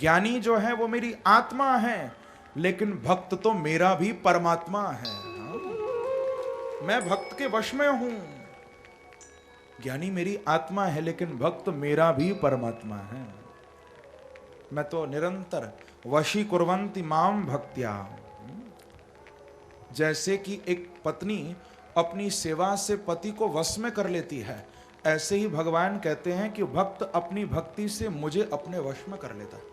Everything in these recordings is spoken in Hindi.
ज्ञानी जो है वो मेरी आत्मा है, लेकिन भक्त तो मेरा भी परमात्मा है। मैं भक्त के वश में हूं। ज्ञानी मेरी आत्मा है, लेकिन भक्त मेरा भी परमात्मा है। मैं तो निरंतर वशी कुर्वन्ति माम भक्त्या। जैसे कि एक पत्नी अपनी सेवा से पति को वश में कर लेती है, ऐसे ही भगवान कहते हैं कि भक्त अपनी भक्ति से मुझे अपने वश में कर लेता है।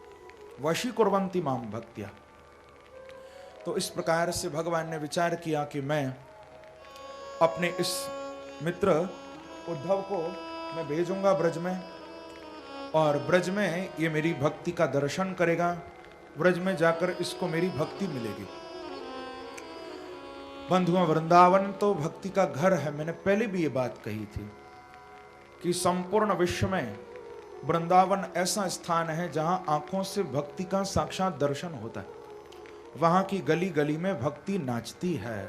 वशी कुर्वन्ति माम भक्त्या। तो इस प्रकार से भगवान ने विचार किया कि मैं अपने इस मित्र उद्धव को मैं भेजूंगा ब्रज में, और ब्रज में ये मेरी भक्ति का दर्शन करेगा। ब्रज में जाकर इसको मेरी भक्ति मिलेगी। बंधुओं, वृंदावन तो भक्ति का घर है। मैंने पहले भी ये बात कही थी कि संपूर्ण विश्व में वृंदावन ऐसा स्थान है जहां आंखों से भक्ति का साक्षात दर्शन होता है। वहां की गली गली में भक्ति नाचती है।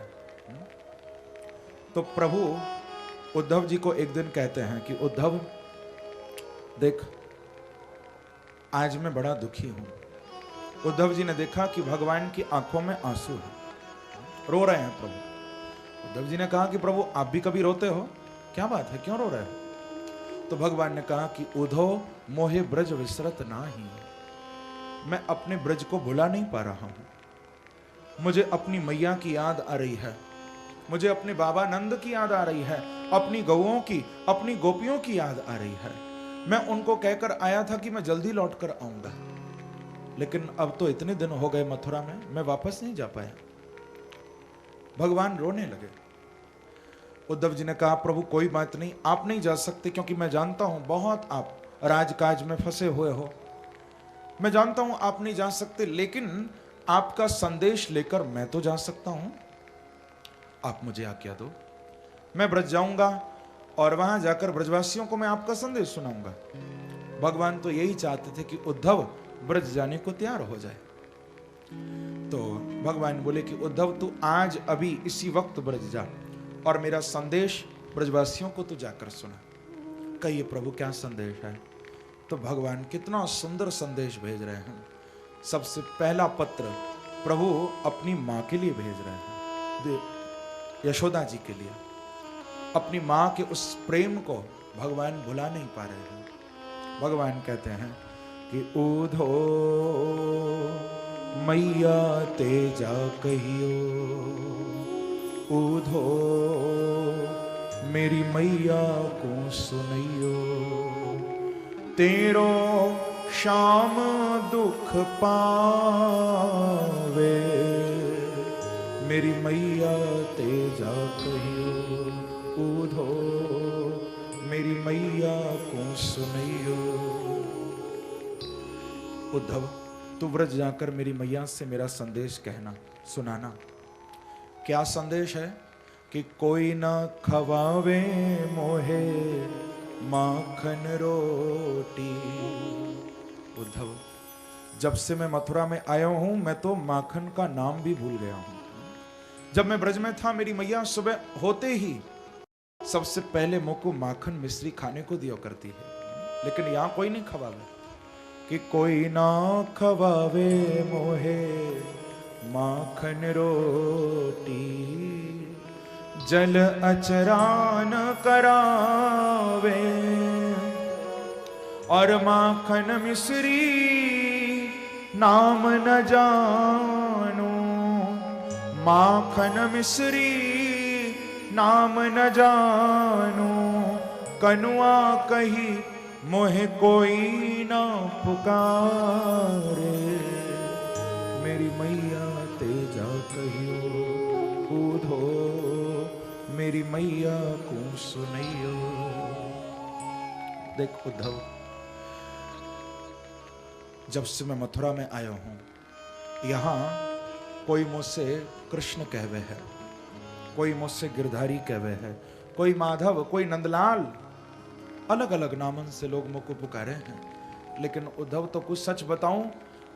तो प्रभु उद्धव जी को एक दिन कहते हैं कि उद्धव देख, आज मैं बड़ा दुखी हूं। उद्धव जी ने देखा कि भगवान की आंखों में आंसू है, रो रहे हैं प्रभु। उद्धव जी ने कहा कि प्रभु आप भी कभी रोते हो, क्या बात है, क्यों रो रहे हो? तो भगवान ने कहा कि उद्धव मोहे ब्रज विसरत नाही। मैं अपने ब्रज को भुला नहीं पा रहा हूं। मुझे अपनी मैया की याद आ रही है, मुझे अपने बाबा नंद की याद आ रही है, अपनी गौओं की, अपनी गोपियों की याद आ रही है। मैं उनको कहकर आया था कि मैं जल्दी लौट कर आऊंगा, लेकिन अब तो इतने दिन हो गए मथुरा में, मैं वापस नहीं जा पाया। भगवान रोने लगे। उद्धव जी ने कहा प्रभु कोई बात नहीं, आप नहीं जा सकते, क्योंकि मैं जानता हूं बहुत आप राजकाज में फंसे हुए हो। मैं जानता हूं आप नहीं जा सकते, लेकिन आपका संदेश लेकर मैं तो जा सकता हूं। आप मुझे आज्ञा दो, मैं ब्रज जाऊंगा और वहां जाकर ब्रजवासियों को मैं आपका संदेश सुनाऊंगा। भगवान तो यही चाहते थे कि उद्धव ब्रज जाने को तैयार हो जाए। तो भगवान बोले कि उद्धव तू आज अभी इसी वक्त ब्रज जा और मेरा संदेश ब्रजवासियों को तू जाकर सुना। कहिए प्रभु क्या संदेश है? तो भगवान कितना सुंदर संदेश भेज रहे हैं। सबसे पहला पत्र प्रभु अपनी मां के लिए भेज रहे हैं, यशोदा जी के लिए। अपनी मां के उस प्रेम को भगवान भुला नहीं पा रहे हैं। भगवान कहते हैं कि उधो मैया तेजा कहियो, उधो मेरी मैया को सुनियो, तेरो शाम दुख पावे, मेरी मैया तेजा कहियो, उधो मेरी मैया को सुनियो। उद्धव तू व्रज जाकर मेरी मैया से मेरा संदेश कहना, सुनाना। क्या संदेश है? कि कोई न खवावे मोहे माखन रोटी। उद्धव जब से मैं मथुरा में आया हूं, मैं तो माखन का नाम भी भूल गया हूं। जब मैं ब्रज में था, मेरी मैया सुबह होते ही सबसे पहले मुंह को माखन मिश्री खाने को दिया करती है, लेकिन यहां कोई नहीं खवावे। कि कोई ना खवावे मोहे माखन रोटी, जल अचरान करावे, और माखन मिश्री नाम न जानू, माखन मिश्री नाम न जानू, कनुआ कही मोहे कोई ना पुकारे, मेरी मैया तेजा कहियो, उधो मेरी मैया को सुनियो। देख उद्धव, जब से मैं मथुरा में आया हूं, यहां कोई मुझसे कृष्ण कहवे है, कोई मुझसे गिरधारी कहवे है, कोई माधव, कोई नंदलाल, अलग अलग नामन से लोग मुझको पुकारे हैं। लेकिन उद्धव तो कुछ सच बताऊं,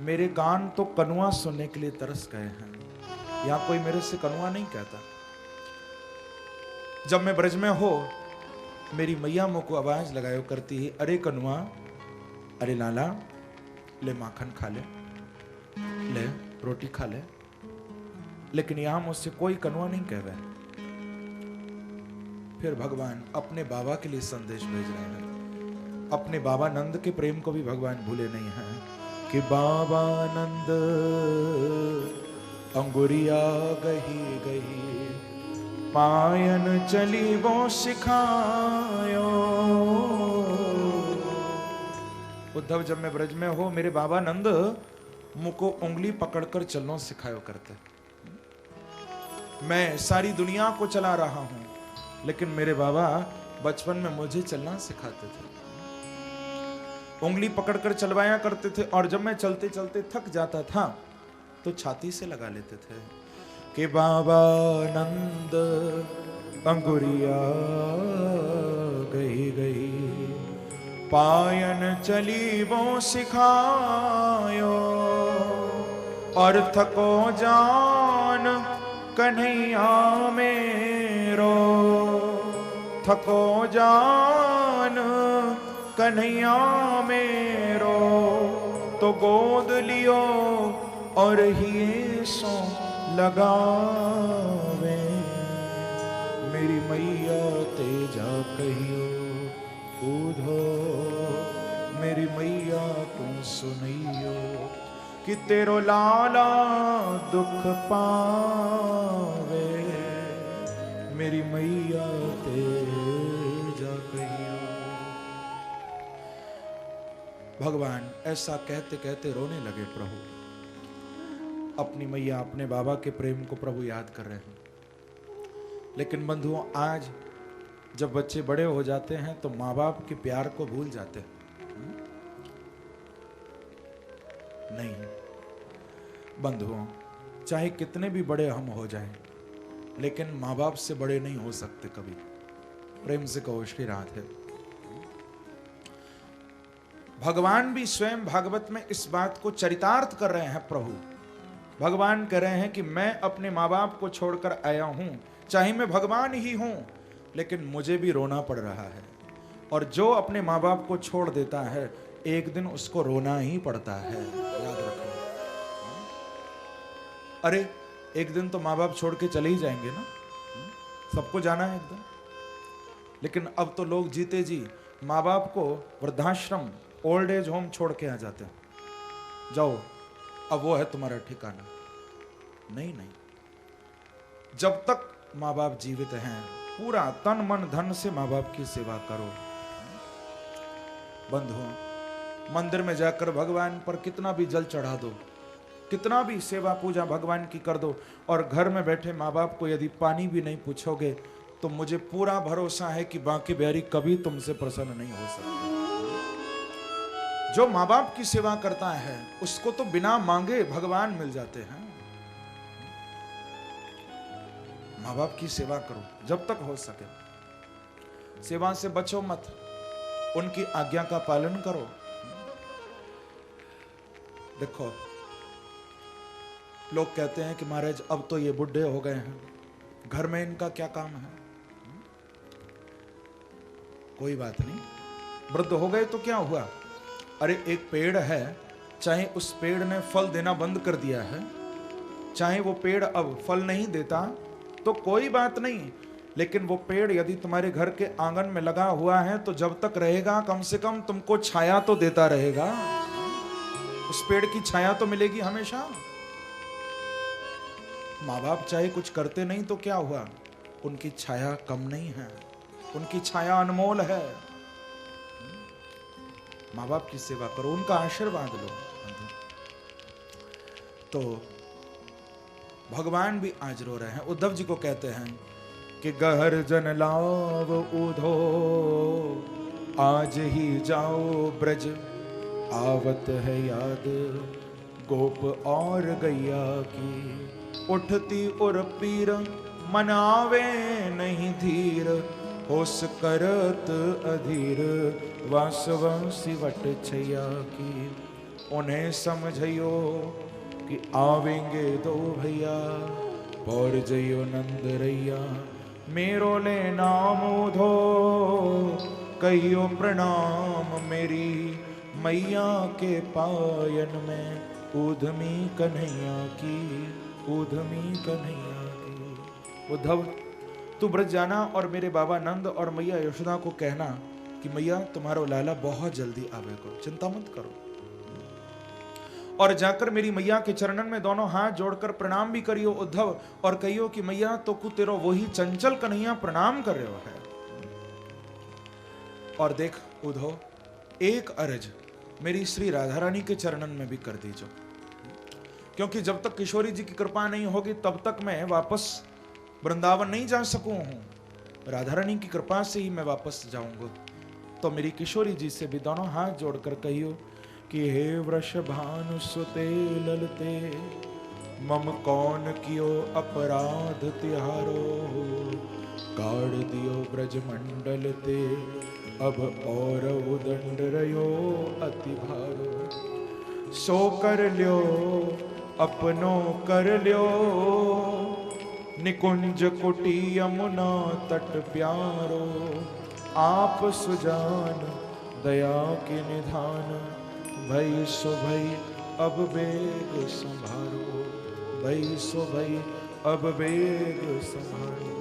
मेरे कान तो कनुआ सुनने के लिए तरस गए हैं। यहां कोई मेरे से कनुआ नहीं कहता। जब मैं ब्रज में हो, मेरी मैया मुझको आवाज लगायो करती है, अरे कनुआ, अरे लाला, ले माखन खा ले रोटी खा ले, लेकिन यहां मुझसे कोई कनवा नहीं कह रहे। फिर भगवान अपने बाबा के लिए संदेश भेज रहे हैं। अपने बाबा नंद के प्रेम को भी भगवान भूले नहीं हैं कि बाबा नंद अंगुरिया गही गही, पायन चली वो सिखायो। उद्धव जब मैं ब्रज में हो, मेरे बाबा नंद मुझको उंगली पकड़कर चलना सिखायो करते। मैं सारी दुनिया को चला रहा हूं, लेकिन मेरे बाबा बचपन में मुझे चलना सिखाते थे, उंगली पकड़कर चलवाया करते थे। और जब मैं चलते चलते थक जाता था तो छाती से लगा लेते थे कि बाबा नंद अंगुरिया गई गई, पायन चली वो सिखायो। और थको जान कन्हैया मेरो, थको जान कन्हैया मेरो, तो गोद लियो और ही सो लगावे। मेरी मैया तेजा कहियो उधो, मेरी मैया तू सुनियो कि तेरो लाला दुख पावे। मेरी मैया तेजा कहियो। भगवान ऐसा कहते कहते रोने लगे। प्रभु अपनी मैया अपने बाबा के प्रेम को प्रभु याद कर रहे हैं। लेकिन बंधुओं, आज जब बच्चे बड़े हो जाते हैं तो माँ बाप के प्यार को भूल जाते हैं। नहीं बंधुओं, चाहे कितने भी बड़े हम हो जाएं, लेकिन माँ बाप से बड़े नहीं हो सकते कभी। प्रेम से कहो श्री राधे। भगवान भी स्वयं भागवत में इस बात को चरितार्थ कर रहे हैं। प्रभु भगवान कह रहे हैं कि मैं अपने माँ बाप को छोड़कर आया हूं, चाहे मैं भगवान ही हूं, लेकिन मुझे भी रोना पड़ रहा है। और जो अपने माँ बाप को छोड़ देता है, एक दिन उसको रोना ही पड़ता है, याद रखो। अरे एक दिन तो माँ बाप छोड़ के चले ही जाएंगे ना, सबको जाना है एक दिन। लेकिन अब तो लोग जीते जी माँ बाप को वृद्धाश्रम, ओल्ड एज होम छोड़ के आ जाते हैं। जाओ, अब वो है तुम्हारा ठिकाना। नहीं नहीं, जब तक माँ बाप जीवित हैं, पूरा तन मन धन से माँ बाप की सेवा करो। बंधुओं, मंदिर में जाकर भगवान पर कितना भी जल चढ़ा दो, कितना भी सेवा पूजा भगवान की कर दो, और घर में बैठे माँ बाप को यदि पानी भी नहीं पूछोगे, तो मुझे पूरा भरोसा है कि बांके बिहारी कभी तुमसे प्रसन्न नहीं हो सकते। जो माँ बाप की सेवा करता है, उसको तो बिना मांगे भगवान मिल जाते हैं। माँ बाप की सेवा करो जब तक हो सके। सेवा से बचो मत, उनकी आज्ञा का पालन करो। देखो, लोग कहते हैं कि महाराज अब तो ये बुढ़े हो गए हैं, घर में इनका क्या काम है। कोई बात नहीं, वृद्ध हो गए तो क्या हुआ। अरे एक पेड़ है, चाहे उस पेड़ ने फल देना बंद कर दिया है, चाहे वो पेड़ अब फल नहीं देता तो कोई बात नहीं, लेकिन वो पेड़ यदि तुम्हारे घर के आंगन में लगा हुआ है तो जब तक रहेगा, कम से कम तुमको छाया तो देता रहेगा। उस पेड़ की छाया तो मिलेगी हमेशा। माँ बाप चाहे कुछ करते नहीं तो क्या हुआ, उनकी छाया कम नहीं है, उनकी छाया अनमोल है। माँ बाप की सेवा करो, उनका आशीर्वाद लो। तो भगवान भी आज रो रहे हैं। उद्धव जी को कहते हैं कि गहर जन लाव उधो, आज ही जाओ ब्रज, आवत है याद गोप और गैया की। उठती उर पीर मनावे नहीं धीर, होश करत अधीर वासव सिवट छैया की। उन्हें समझियो कि आवेंगे दो भैया, पौर जइयो नंद रैया, मेरो ले नाम उधो, कहियो प्रणाम मेरी मैया के पायन में ऊधमी कन्हैया की, ऊधमी कन्हैया की। उद्धव तू ब्रज जाना और मेरे बाबा नंद और मैया यशोदा को कहना कि मैया तुम्हारा लाला बहुत जल्दी आवेगा, चिंता मत करो। और जाकर मेरी मैया के चरणन में दोनों हाथ जोड़कर प्रणाम भी करियो उद्धव, और कहियो कि मैया तो कु तेरो वही चंचल कन्हैया प्रणाम कर रहे है। और देख उद्धव, एक अर्ज मेरी श्री राधा रानी के चरणन में भी कर दीजो, क्योंकि जब तक किशोरी जी की कृपा नहीं होगी तब तक मैं वापस वृंदावन नहीं जा सकूं हूं। राधा रानी की कृपा से ही मैं वापस जाऊंगा। तो मेरी किशोरी जी से भी दोनों हाथ जोड़कर कहियो कि हे वृषभानु सुते ललते, मम कौन कियो अपराध तिहारो, काढ़ दियो ब्रज मंडल ते, अब और उदंड रयो अति भारो। सो कर ल्यो अपनो कर ल्यो, निकुंज कुटी यमुना तट प्यारो, आप सुजान दया के निधान, भई सो भई अब बेग संभारो, भई सो भई अब बेग संभारो।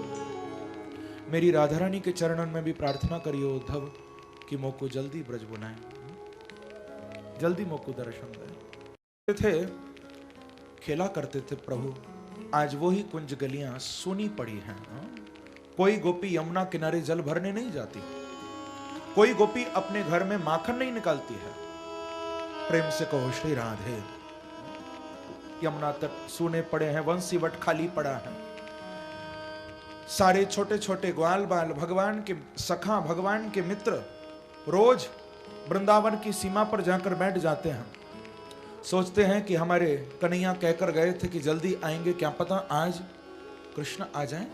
मेरी राधा रानी के चरणन में भी प्रार्थना करियो उद्धव कि मोको जल्दी ब्रज बुलाएं, जल्दी मोको दर्शन दें। थे खेला करते थे प्रभु, आज वो ही कुंज गलियां सुनी पड़ी हैं। कोई गोपी यमुना किनारे जल भरने नहीं जाती, कोई गोपी अपने घर में माखन नहीं निकालती है। प्रेम से कहो श्री राधे। यमुना तट सूने पड़े हैं, वंशीवट खाली पड़ा है। सारे छोटे छोटे ग्वाल बाल भगवान के सखा, भगवान के मित्र रोज वृंदावन की सीमा पर जाकर बैठ जाते हैं। सोचते हैं कि हमारे कन्हैया कहकर गए थे कि जल्दी आएंगे, क्या पता आज कृष्ण आ जाएं।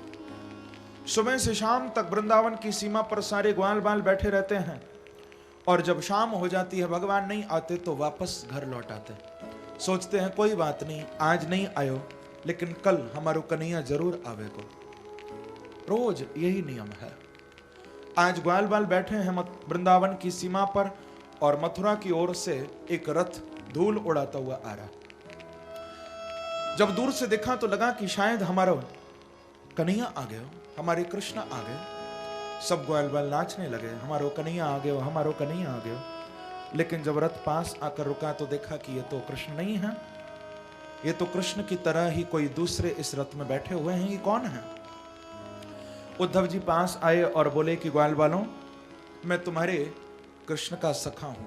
सुबह से शाम तक वृंदावन की सीमा पर सारे ग्वाल बाल बैठे रहते हैं, और जब शाम हो जाती है भगवान नहीं आते तो वापस घर लौट आते। सोचते हैं कोई बात नहीं, आज नहीं आयो लेकिन कल हमारो कन्हैया जरूर आवेगो। रोज यही नियम है। आज ग्वाल बाल बैठे हैं वृंदावन की सीमा पर, और मथुरा की ओर से एक रथ धूल उड़ाता हुआ आ रहा। जब दूर से देखा तो लगा कि शायद हमारा कन्हैया आ गए, हमारे कृष्ण आ गए। सब ग्वाल बाल नाचने लगे, हमारो कन्हैया आ गए, हमारो कन्हैया आ गए। लेकिन जब रथ पास आकर रुका तो देखा कि ये तो कृष्ण नहीं है, ये तो कृष्ण की तरह ही कोई दूसरे इस रथ में बैठे हुए हैं। ये कौन है? उद्धव जी पास आए और बोले कि ग्वाल बालों, मैं तुम्हारे कृष्ण का सखा हूं,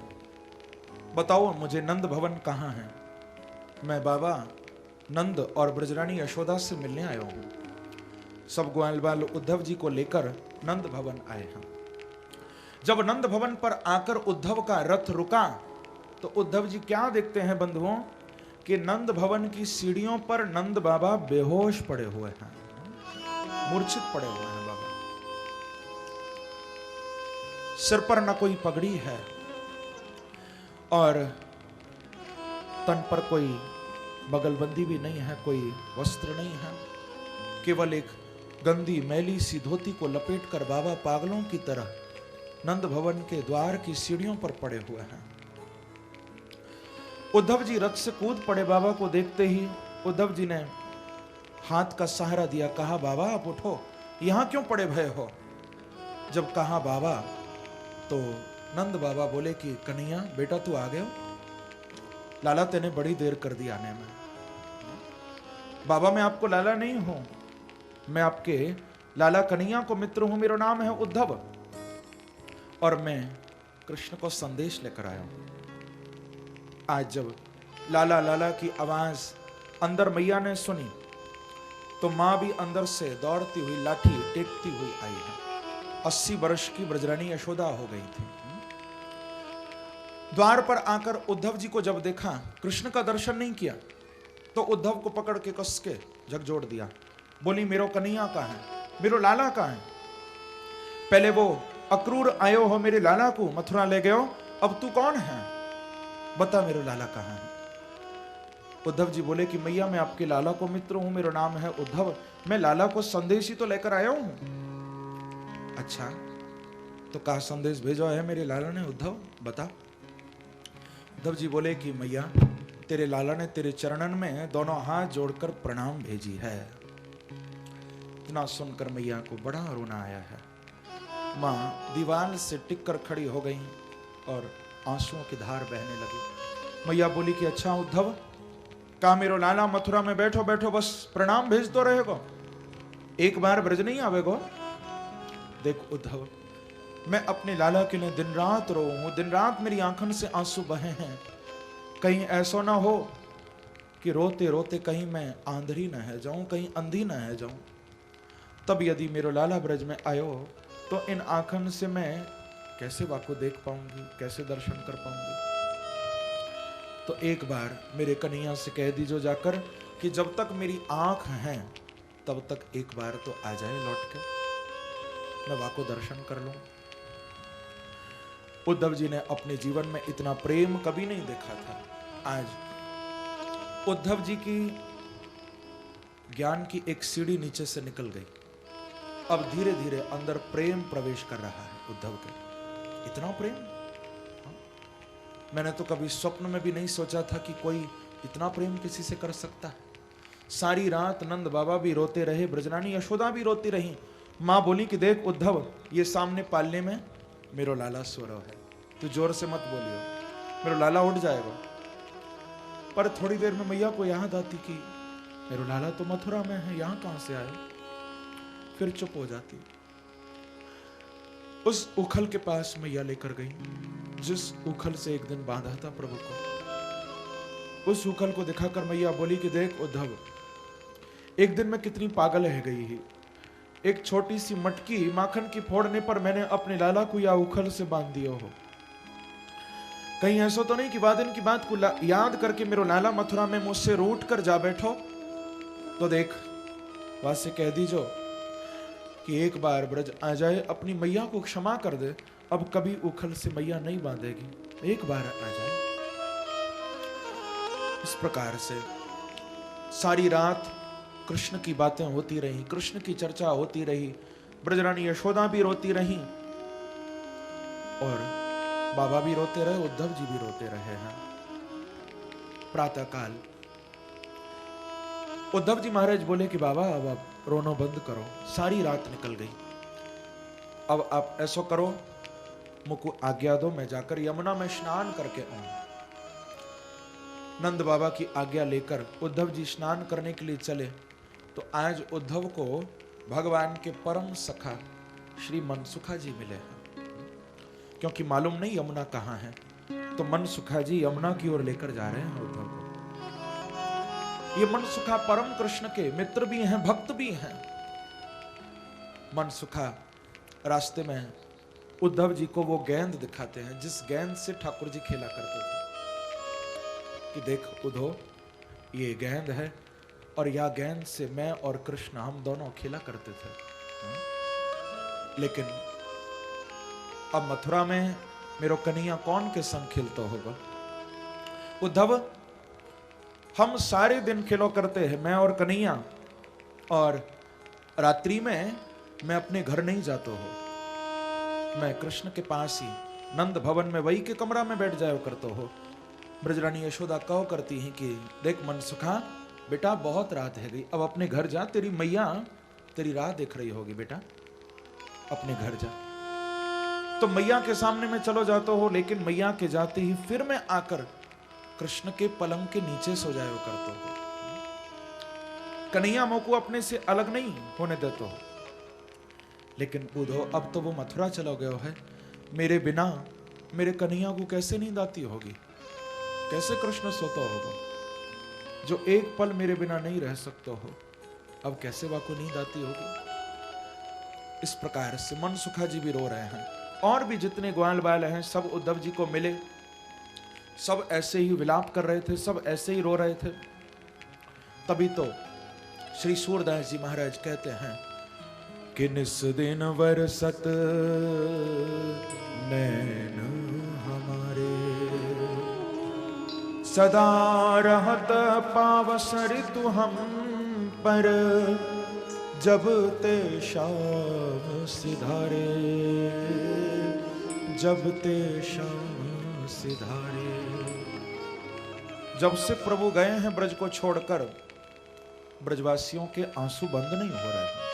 बताओ मुझे नंद भवन कहाँ है? मैं बाबा नंद और ब्रजरानी यशोदा से मिलने आया हूं। सब ग्वाल बाल उद्धव जी को लेकर नंद भवन आए हैं। जब नंद भवन पर आकर उद्धव का रथ रुका तो उद्धव जी क्या देखते हैं बंधुओं कि नंद भवन की सीढ़ियों पर नंद बाबा बेहोश पड़े हुए हैं, मूर्छित पड़े हुए हैं बाबा। सिर पर न कोई पगड़ी है और तन पर कोई बगलबंदी भी नहीं है, कोई वस्त्र नहीं है। केवल एक गंदी मैली सी धोती को लपेटकर बाबा पागलों की तरह नंद भवन के द्वार की सीढ़ियों पर पड़े हुए हैं। उद्धव जी रथ से कूद पड़े। बाबा को देखते ही उद्धव जी ने हाथ का सहारा दिया, कहा बाबा आप उठो, यहां क्यों पड़े भय हो? जब कहा बाबा तो नंद बाबा बोले कि कन्हैया बेटा तू आ गए, लाला तेने बड़ी देर कर दी आने में। बाबा मैं आपको लाला नहीं हूं, मैं आपके लाला कन्हैया को मित्र हूं, मेरा नाम है उद्धव और मैं कृष्ण को संदेश लेकर आया हूं। आज जब लाला लाला की आवाज अंदर मैया ने सुनी तो मां भी अंदर से दौड़ती हुई लाठी टेकती हुई आई है। 80 वर्ष की ब्रजरानी यशोदा हो गई थी। द्वार पर आकर उद्धव जी को जब देखा, कृष्ण का दर्शन नहीं किया तो उद्धव को पकड़ के कस के झकझोर दिया। बोली मेरो कन्हैया कहाँ है, मेरो लाला कहाँ है? पहले वो अक्रूर आयो हो मेरे लाला को मथुरा ले गयो, अब तू कौन है? बता मेरो लाला कहाँ है? उद्धव जी बोले कि मैया मैं आपके लाला को मित्र हूं, मेरा नाम है उद्धव, मैं लाला को संदेश ही तो लेकर आया हूं। अच्छा तो कहा संदेश भेजो है मेरे लाला ने? उद्धव बता। उद्धव जी बोले कि मैया तेरे लाला ने तेरे चरणन में दोनों हाथ जोड़कर प्रणाम भेजी है। इतना सुनकर मैया को बड़ा रोना आया है। माँ दीवार से टिक कर खड़ी हो गई और आंसुओं की धार बहने लगी। मैया बोली कि अच्छा उद्धव, का मेरो लाला मथुरा में बैठो बैठो बस प्रणाम भेज तो रहेगो, एक बार ब्रज नहीं आवेगो। देख उद्धव, मैं अपने लाला के लिए दिन रात रो हूं, दिन रात मेरी आंखों से आंसू बहे हैं। कहीं ऐसा ना हो कि रोते रोते कहीं मैं आंधरी न है जाऊं, कहीं अंधी न है जाऊं। तब यदि मेरो लाला ब्रज में आयो तो इन आंखों से मैं कैसे वाको देख पाऊंगी, कैसे दर्शन कर पाऊंगी। तो एक बार मेरे कन्हैया से कह दीजो जाकर कि जब तक मेरी आंख है तब तक एक बार तो आ जाए लौट के, मैं वाको दर्शन कर लूं। उद्धव जी ने अपने जीवन में इतना प्रेम कभी नहीं देखा था। आज उद्धव जी की ज्ञान की एक सीढ़ी नीचे से निकल गई। अब धीरे धीरे अंदर प्रेम प्रवेश कर रहा है उद्धव के। इतना प्रेम मैंने तो कभी स्वप्न में भी नहीं सोचा था कि कोई इतना प्रेम किसी से कर सकता है। सारी रात नंद बाबा भी रोते रहे, ब्रजरानी यशोदा भी रोती रही। मां बोली कि देख उद्धव, ये सामने पालने में मेरो लाला सो रहा है, तू जोर से मत बोलियो, मेरो लाला उठ जाएगा। पर थोड़ी देर में मैया को याद आती कि मेरो लाला तो मथुरा में है, यहां कहां से आए। फिर चुप हो जाती। उस उखल के पास मैया लेकर गई जिस उखल से एक दिन बांधा था प्रभु को। उस उखल को दिखाकर मैया बोली कि देख उद्धव, एक दिन मैं कितनी पागल है गई ही। एक छोटी सी मटकी माखन की फोड़ने पर मैंने अपने लाला को या उखल से बांध दिया हो। कहीं ऐसा तो नहीं कि वादन की बात को याद करके मेरो लाला मथुरा में मुझसे रूठ कर जा बैठो। तो देख वहां से कह दीजो कि एक बार ब्रज आ जाए, अपनी मैया को क्षमा कर दे, अब कभी उखल से मैया नहीं बांधेगी, एक बार आ जाए। इस प्रकार से सारी रात कृष्ण की बातें होती रही, कृष्ण की चर्चा होती रही, ब्रजरानी यशोदा भी रोती रही और बाबा भी रोते रहे, उद्धव जी भी रोते रहे हैं। प्रातः काल उद्धव जी महाराज बोले कि बाबा अब आप रोना बंद करो, सारी रात निकल गई, अब आप ऐसा करो मुझको आज्ञा दो, मैं जाकर यमुना में स्नान करके आऊं। नंद बाबा की आज्ञा लेकर उद्धव जी स्नान करने के लिए चले तो आज उद्धव को भगवान के परम सखा श्री मनसुखा जी मिले हैं। क्योंकि मालूम नहीं यमुना कहां है, तो मनसुखा जी यमुना की ओर लेकर जा रहे हैं उद्धव को। ये मनसुखा परम कृष्ण के मित्र भी हैं, भक्त भी हैं। मनसुखा रास्ते में उद्धव जी को वो गेंद दिखाते हैं जिस गेंद से ठाकुर जी खेला करते थे कि देख उद्धव, ये गेंद है और यह गेंद से मैं और कृष्ण हम दोनों खेला करते थे। लेकिन अब मथुरा में मेरो कन्हैया कौन के संग खेलता होगा। उद्धव, हम सारे दिन खेलो करते हैं मैं और कन्हैया, और रात्रि में मैं अपने घर नहीं जाता हो, मैं कृष्ण के पास ही नंद भवन में वही के कमरा में बैठ जाया करता हो। ब्रजरानी यशोदा कहो करती हैं कि देख मनसुखा बेटा, बहुत रात है गई, अब अपने घर जा, तेरी मैया तेरी राह देख रही होगी बेटा, अपने घर जा। तो मैया के सामने में चलो जाता हो, लेकिन मैया के जाते ही फिर मैं आकर कृष्ण के पलंग के नीचे सो जाया करता हो। कन्हैया मोको अपने से अलग नहीं होने देते हो। लेकिन बूढ़ो, अब तो वो मथुरा चला गया है, मेरे बिना मेरे कन्हैया को कैसे नींद आती होगी, कैसे कृष्ण सोता होगा। जो एक पल मेरे बिना नहीं रह सकता हो, अब कैसे वाको नींद आती होगी। इस प्रकार से मनसुखा जी भी रो रहे हैं, और भी जितने ग्वाल बाल हैं सब उद्धव जी को मिले, सब ऐसे ही विलाप कर रहे थे, सब ऐसे ही रो रहे थे। तभी तो श्री सूरदास जी महाराज कहते हैं कि निस दिन बरसत नैन हमारे, सदा रहत पावस ऋतु हम पर, जब ते शाम सिधारे, जब ते शाम सिधारे। जब से प्रभु गए हैं ब्रज को छोड़कर, ब्रजवासियों के आंसू बंद नहीं हो रहे हैं।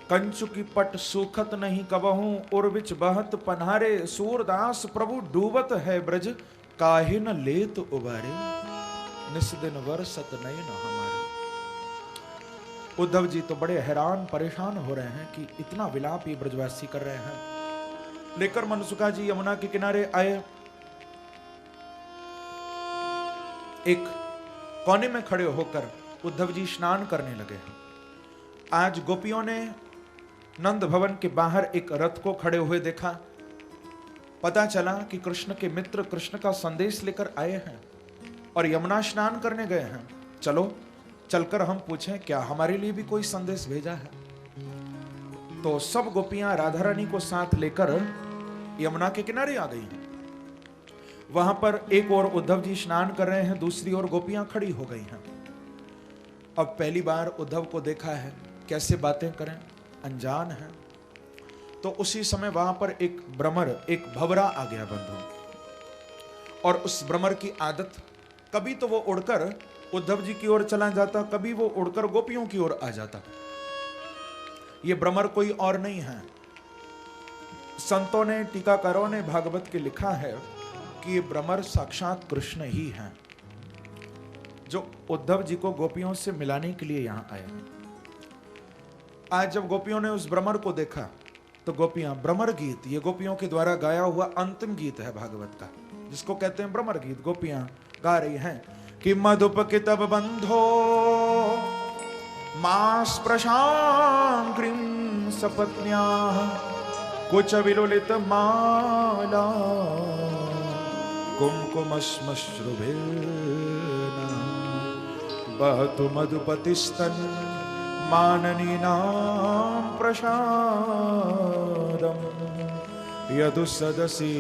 कंचु की पट सूखत नहीं कबहू, उर्विच बहत पन्हारे, सूरदास प्रभु डूबत है ब्रज, काहे न लेत उबारे, निस दिन वर्षत नयन हमारे। उद्धव जी तो बड़े हैरान परेशान हो रहे हैं कि इतना विलाप ये ब्रजवासी कर रहे हैं। लेकर मनसुखा जी यमुना के किनारे आए, एक कोने में खड़े होकर उद्धव जी स्नान करने लगे। आज गोपियों ने नंद भवन के बाहर एक रथ को खड़े हुए देखा। पता चला कि कृष्ण के मित्र कृष्ण का संदेश लेकर आए हैं और यमुना स्नान करने गए हैं। चलो चलकर हम पूछें क्या हमारे लिए भी कोई संदेश भेजा है। तो सब गोपियां राधा रानी को साथ लेकर यमुना के किनारे आ गई हैं। वहां पर एक और उद्धव जी स्नान कर रहे हैं, दूसरी ओर गोपियां खड़ी हो गई हैं। अब पहली बार उद्धव को देखा है, कैसे बातें करें, अनजान है। तो उसी समय वहां पर एक भ्रमर, एक भंवरा आ गया बंधु। और उस भ्रमर की आदत, कभी तो वो उड़कर उद्धव जी की ओर चला जाता, कभी वो उड़कर गोपियों की ओर आ जाता। ये भ्रमर कोई और नहीं है। संतों ने, टीकाकारों ने भागवत के लिखा है कि ये भ्रमर साक्षात कृष्ण ही हैं, जो उद्धव जी को गोपियों से मिलाने के लिए यहां आए। आज जब गोपियों ने उस भ्रमर को देखा तो गोपियां, भ्रमर गीत ये गोपियों के द्वारा गाया हुआ अंतिम गीत है भागवत का, जिसको कहते हैं भ्रमर गीत। गोपियां गा रही हैं कि मधुप कितब बंधो मास प्रशांग्रिम सपत्न्या कुच विलुलित माला कुमकुमश्मश्रुभिर्ना बहतु मधुपतिस्तन माननीनां प्रसादं यदु सदसि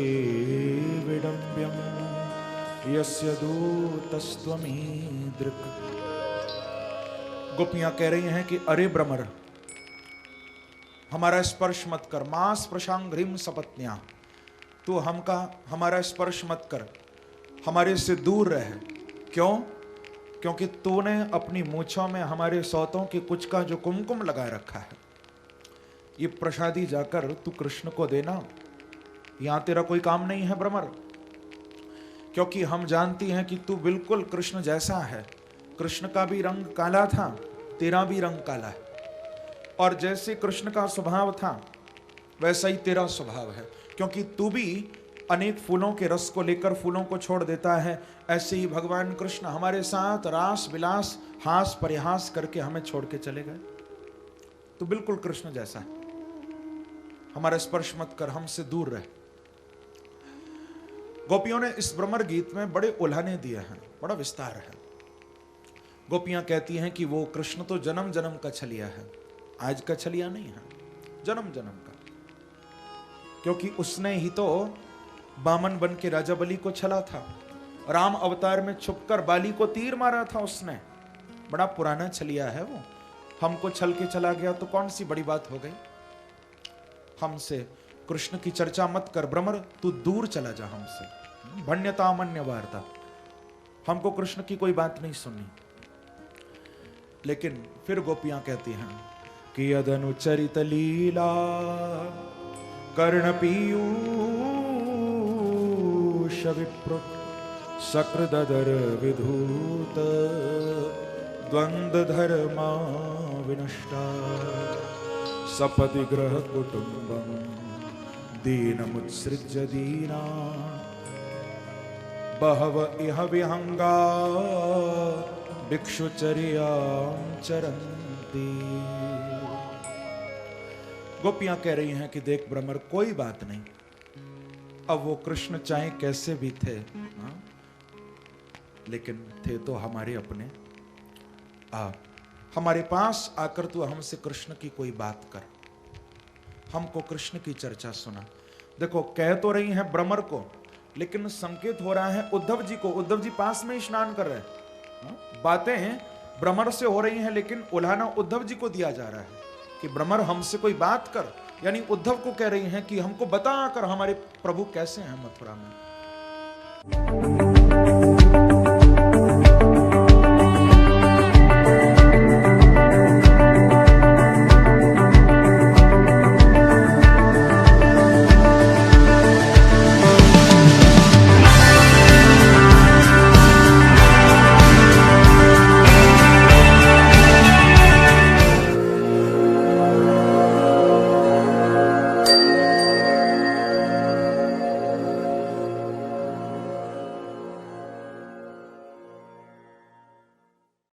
विडम्ब्यं यस्य दूतस्त्वमीदृक्। गोपियां कह रही हैं कि अरे भ्रमर, हमारा स्पर्श मत कर। मास प्रशांग्रिम सपत्न्या, तू हमारा स्पर्श मत कर, हमारे से दूर रह। क्यों? क्योंकि तूने अपनी मूंछों में हमारे सौतों के कुछ का जो कुमकुम लगा रखा है, ये प्रसादी जाकर तू कृष्ण को देना। यहां तेरा कोई काम नहीं है भ्रमर, क्योंकि हम जानती हैं कि तू बिल्कुल कृष्ण जैसा है। कृष्ण का भी रंग काला था, तेरा भी रंग काला है, और जैसे कृष्ण का स्वभाव था वैसा ही तेरा स्वभाव है। क्योंकि तू भी अनेक फूलों के रस को लेकर फूलों को छोड़ देता है, ऐसे ही भगवान कृष्ण हमारे साथ रास विलास हास परिहास करके हमें छोड़ के चले गए। तो बिल्कुल कृष्ण जैसा है, हमारा स्पर्श मत कर, हमसे दूर रह। गोपियों ने इस भ्रमर गीत में बड़े उल्हाने दिए हैं, बड़ा विस्तार है। गोपियां कहती हैं कि वो कृष्ण तो जन्म जन्म का छलिया है, आज का छलिया नहीं है, जन्म जन्म का। क्योंकि उसने ही तो बामन बन के राजा बलि को छला था, राम अवतार में छुपकर बाली को तीर मारा था उसने। बड़ा पुराना छलिया है वो, हमको छल के चला गया तो कौन सी बड़ी बात हो गई। हमसे कृष्ण की चर्चा मत कर भ्रमर, तू दूर चला जा हमसे। भण्यतामन्य वार्ता, हमको कृष्ण की कोई बात नहीं सुननी। लेकिन फिर गोपियां कहती हैं कि यदनुचरित लीला कर्ण पीयूष विप्र सकृदर विधूत द्वंद्व धर्मा विनष्टा सपदि ग्रह कुटुंबम दीनमुत्सृज्य दीना बहव इह विहंगा भिक्षुचर्यां चरन्ति। गोपियां कह रही हैं कि देख भ्रमर, कोई बात नहीं, अब वो कृष्ण चाहे कैसे भी थे, लेकिन थे तो हमारे अपने। हमारे पास आकर तू हमसे कृष्ण की कोई बात कर, हमको कृष्ण की चर्चा सुना। देखो कह तो रही हैं भ्रमर को, लेकिन संकेत हो रहा है उद्धव जी को। उद्धव जी पास में स्नान कर रहे हैं, बातें भ्रमर से हो रही हैं, लेकिन उल्हाना उद्धव जी को दिया जा रहा है कि भ्रमर हमसे कोई बात कर। यानी उद्धव को कह रही हैं कि हमको बता कर हमारे प्रभु कैसे हैं मथुरा में।